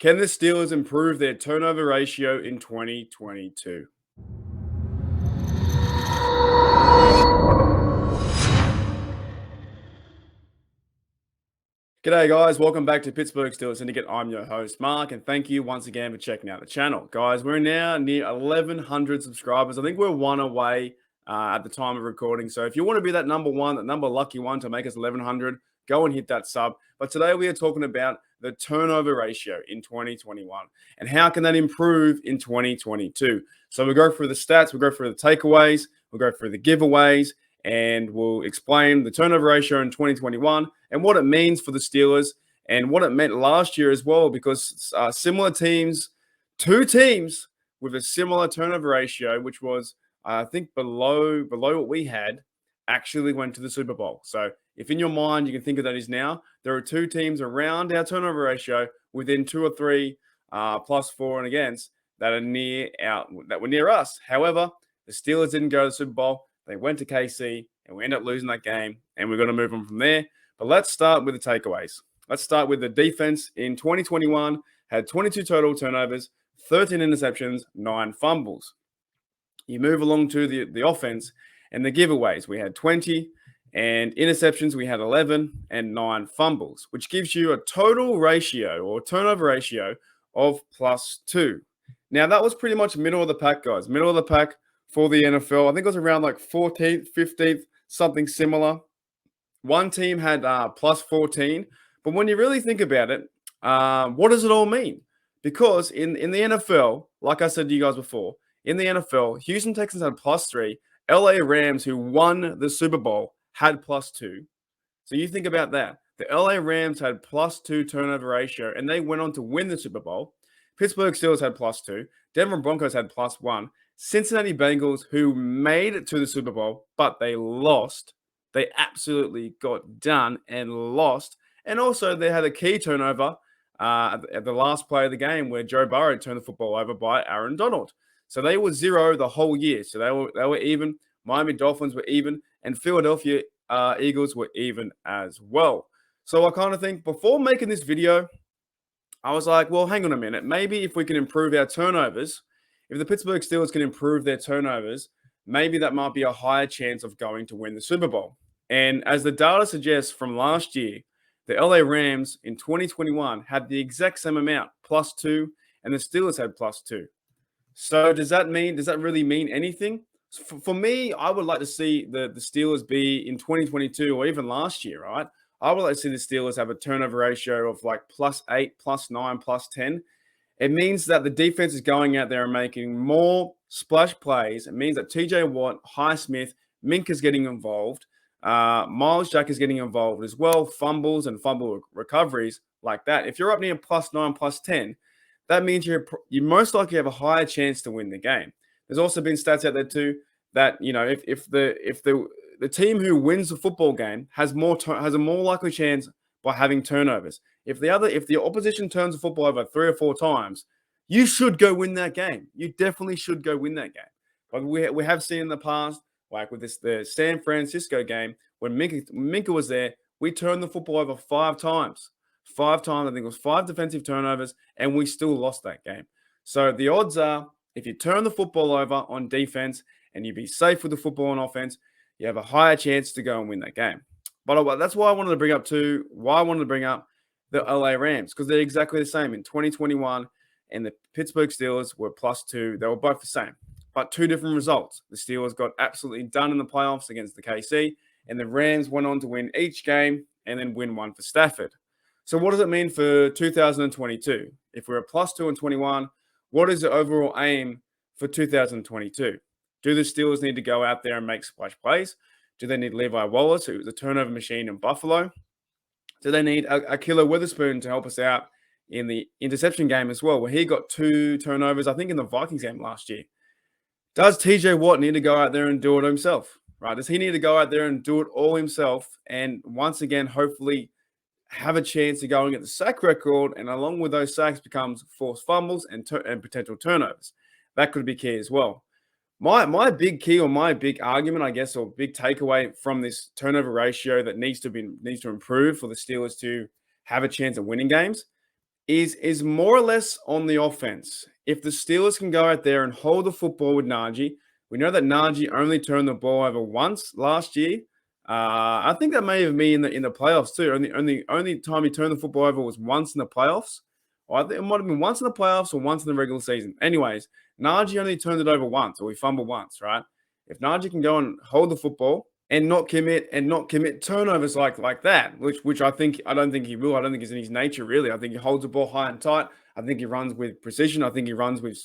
Can the Steelers improve their turnover ratio in 2022? G'day guys, welcome back to Pittsburgh Steelers Syndicate. I'm your host Mark, and thank you once again for checking out the channel. Guys, we're now near 1,100 subscribers. I think we're one away at the time of recording. So if you want to be that number one, that number lucky one to make us 1,100, go and hit that sub. But today we are talking about the turnover ratio in 2021 and how can that improve in 2022. So we'll go through the stats, we'll go through the takeaways, we'll go through the giveaways, and we'll explain the turnover ratio in 2021 and what it means for the Steelers and what it meant last year as well, because similar teams, two teams with a similar turnover ratio, which was, I think, below what we had, actually went to the Super Bowl. So if in your mind you can think of that as now, there are two teams around our turnover ratio within 2 or 3 plus 4 and against that were near us. However, the Steelers didn't go to the Super Bowl. They went to KC, and we ended up losing that game, and we're going to move on from there. But let's start with the takeaways. Let's start with the defense in 2021, had 22 total turnovers, 13 interceptions, 9 fumbles. You move along to the offense and the giveaways. We had 20, and interceptions we had 11, and 9 fumbles, which gives you a total ratio or turnover ratio of +2. Now, that was pretty much middle of the pack, guys. Middle of the pack for the NFL. I think it was around like 14th, 15th, something similar. One team had +14. But when you really think about it, what does it all mean? Because in the NFL, like I said to you guys before, in the NFL, Houston Texans had +3. LA Rams, who won the Super Bowl, had +2. So you think about that. The LA Rams had +2 turnover ratio, and they went on to win the Super Bowl. Pittsburgh Steelers had +2. Denver Broncos had +1. Cincinnati Bengals, who made it to the Super Bowl, but they lost. They absolutely got done and lost. And also, they had a key turnover at the last play of the game where Joe Burrow turned the football over by Aaron Donald. So they were 0 the whole year. So they were even. Miami Dolphins were even. And Philadelphia Eagles were even as well. So I kind of think before making this video, I was like, well, hang on a minute. Maybe if we can improve our turnovers, if the Pittsburgh Steelers can improve their turnovers, maybe that might be a higher chance of going to win the Super Bowl. And as the data suggests from last year, the LA Rams in 2021 had the exact same amount, +2, and the Steelers had +2. So does that really mean anything? For me, I would like to see the Steelers be in 2022 or even last year, right? I would like to see the Steelers have a turnover ratio of like +8, +9, +10. It means that the defense is going out there and making more splash plays. It means that TJ Watt, Highsmith, Minka's getting involved. Miles Jack is getting involved as well. Fumbles and fumble recoveries like that. If you're up near +9, +10, that means you most likely have a higher chance to win the game. There's also been stats out there too that if the team who wins the football game has a more likely chance by having turnovers. If the opposition turns the football over 3 or 4 times, you should go win that game. You definitely should go win that game. But we have seen in the past, like with the San Francisco game, when Minka was there, we turned the football over 5 times. 5 times, I think it was 5 defensive turnovers, and we still lost that game. So the odds are, if you turn the football over on defense and you be safe with the football on offense, you have a higher chance to go and win that game. But that's why I wanted to bring up the LA Rams, because they're exactly the same. In 2021, and the Pittsburgh Steelers were +2. They were both the same, but 2 different results. The Steelers got absolutely done in the playoffs against the KC, and the Rams went on to win each game and then win one for Stafford. So what does it mean for 2022? If we're a +2 in 21, what is the overall aim for 2022? Do the Steelers need to go out there and make splash plays? Do they need Levi Wallace, who's a turnover machine in Buffalo? Do they need a Killer Witherspoon to help us out in the interception game as well, where he got 2 turnovers, I think, in the Vikings game last year? Does TJ Watt need to go out there and do it himself? Right? Does he need to go out there and do it all himself? And once again, hopefully have a chance to go and get the sack record, and along with those sacks becomes forced fumbles and potential turnovers. That could be key as well. My big key, or my big argument, I guess, or big takeaway from this turnover ratio that needs to improve for the Steelers to have a chance of winning games is more or less on the offense. If the Steelers can go out there and hold the football with Najee, we know that Najee only turned the ball over once last year. I think that may have been in the playoffs too. Only time he turned the football over was once in the playoffs. Or I think it might have been once in the playoffs or once in the regular season. Anyways, Najee only turned it over once, or he fumbled once, right? If Najee can go and hold the football and not commit turnovers like that, which I don't think he will. I don't think it's in his nature really. I think he holds the ball high and tight. I think he runs with precision. I think he runs with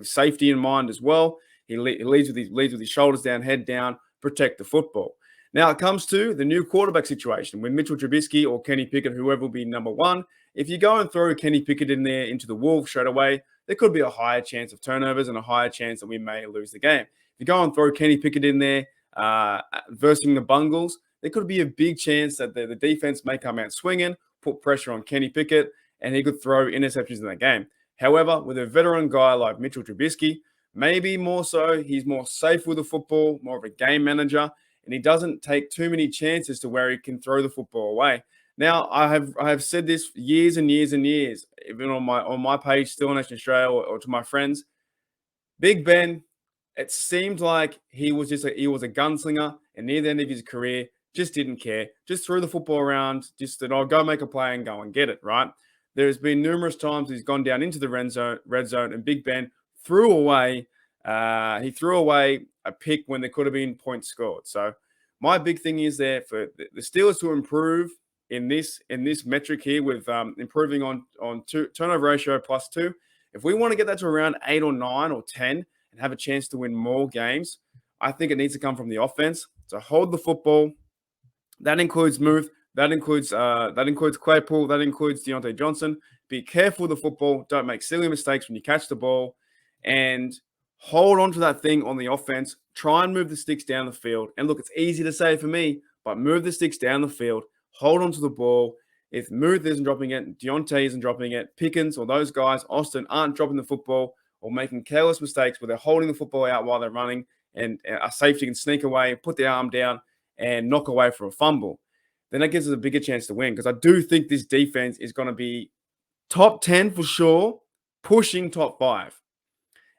safety in mind as well. He leads with his shoulders down, head down, protect the football. Now it comes to the new quarterback situation with Mitchell Trubisky or Kenny Pickett, whoever will be number one. If you go and throw Kenny Pickett in there into the Wolves straight away, there could be a higher chance of turnovers and a higher chance that we may lose the game. If you go and throw Kenny Pickett in there versus the Bungles, there could be a big chance that the defense may come out swinging, put pressure on Kenny Pickett, and he could throw interceptions in that game. However, with a veteran guy like Mitchell Trubisky, maybe more so, he's more safe with the football, more of a game manager, and he doesn't take too many chances to where he can throw the football away. Now, I have said this years and years and years, even on my page, Still Nation Australia, or to my friends. Big Ben, it seemed like he was a gunslinger, and near the end of his career, just didn't care. Just threw the football around, just said, "Oh, go make a play and go and get it." Right? There's been numerous times he's gone down into the red zone, and Big Ben threw away. He threw away a pick when there could have been points scored. So my big thing is there for the Steelers to improve in this metric here with improving on turnover ratio +2. If we want to get that to around 8 or 9 or 10 and have a chance to win more games, I think it needs to come from the offense. So hold the football. That includes Muth. That includes Claypool. That includes Deontay Johnson. Be careful with the football. Don't make silly mistakes when you catch the ball, and hold on to that thing on the offense. Try and move the sticks down the field. And look, it's easy to say for me, but move the sticks down the field. Hold on to the ball. If Muth isn't dropping it, Deontay isn't dropping it, Pickens or those guys, Austin, aren't dropping the football or making careless mistakes where they're holding the football out while they're running, and a safety can sneak away, put their arm down, and knock away for a fumble, then that gives us a bigger chance to win. Because I do think this defense is going to be top 10 for sure, pushing top 5.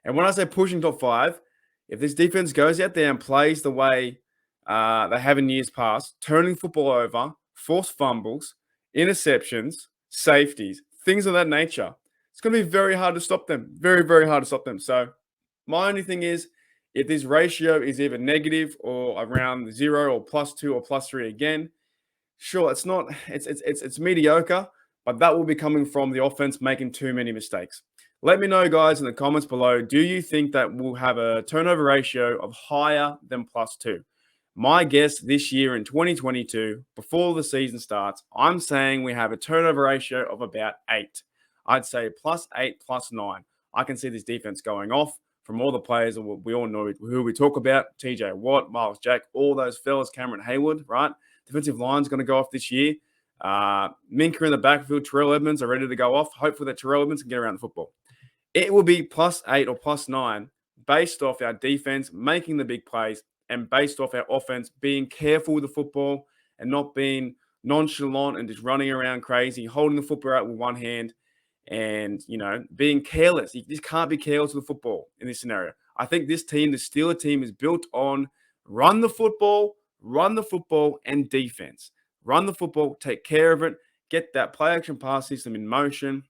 And when I say pushing top 5, if this defense goes out there and plays the way they have in years past, turning football over, forced fumbles, interceptions, safeties, things of that nature, it's going to be very hard to stop them. Very, very hard to stop them. So my only thing is, if this ratio is either negative or around 0 or +2 or +3 again, sure, it's mediocre, but that will be coming from the offense making too many mistakes. Let me know, guys, in the comments below, do you think that we'll have a turnover ratio of higher than +2? My guess this year in 2022, before the season starts, I'm saying we have a turnover ratio of about 8. I'd say +8, +9. I can see this defense going off from all the players that we all know who we talk about. TJ Watt, Miles Jack, all those fellas, Cameron Hayward, right? Defensive line's going to go off this year. Minka in the backfield, Terrell Edmonds are ready to go off. Hopefully that Terrell Edmonds can get around the football. It will be +8 or +9 based off our defense making the big plays and based off our offense being careful with the football and not being nonchalant and just running around crazy, holding the football out with one hand and, being careless. You just can't be careless with the football in this scenario. I think this team, the Steelers team, is built on run the football, and defense. Run the football, take care of it, get that play action pass system in motion.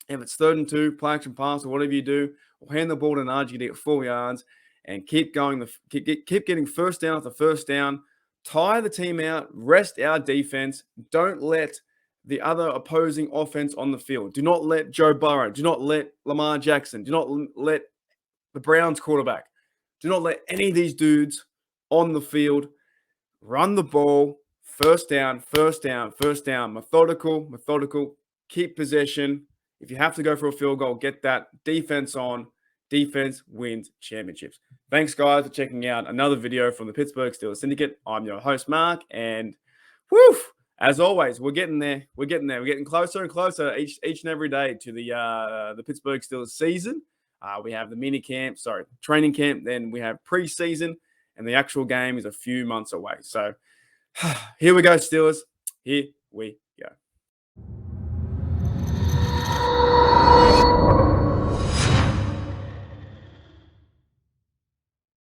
If it's 3rd and 2, play action pass or whatever you do, or hand the ball to Najee to get 4 yards and keep going, keep getting first down after first down, tire the team out, rest our defense. Don't let the other opposing offense on the field. Do not let Joe Burrow, do not let Lamar Jackson, do not let the Browns quarterback, do not let any of these dudes on the field. Run the ball, first down, methodical, keep possession. If you have to go for a field goal, get that defense on. Defense wins championships. Thanks, guys, for checking out another video from the Pittsburgh Steelers Syndicate. I'm your host, Mark, and as always, we're getting there. We're getting closer and closer each and every day to the Pittsburgh Steelers season. We have the training camp. Then we have preseason, and the actual game is a few months away. So here we go, Steelers. Here we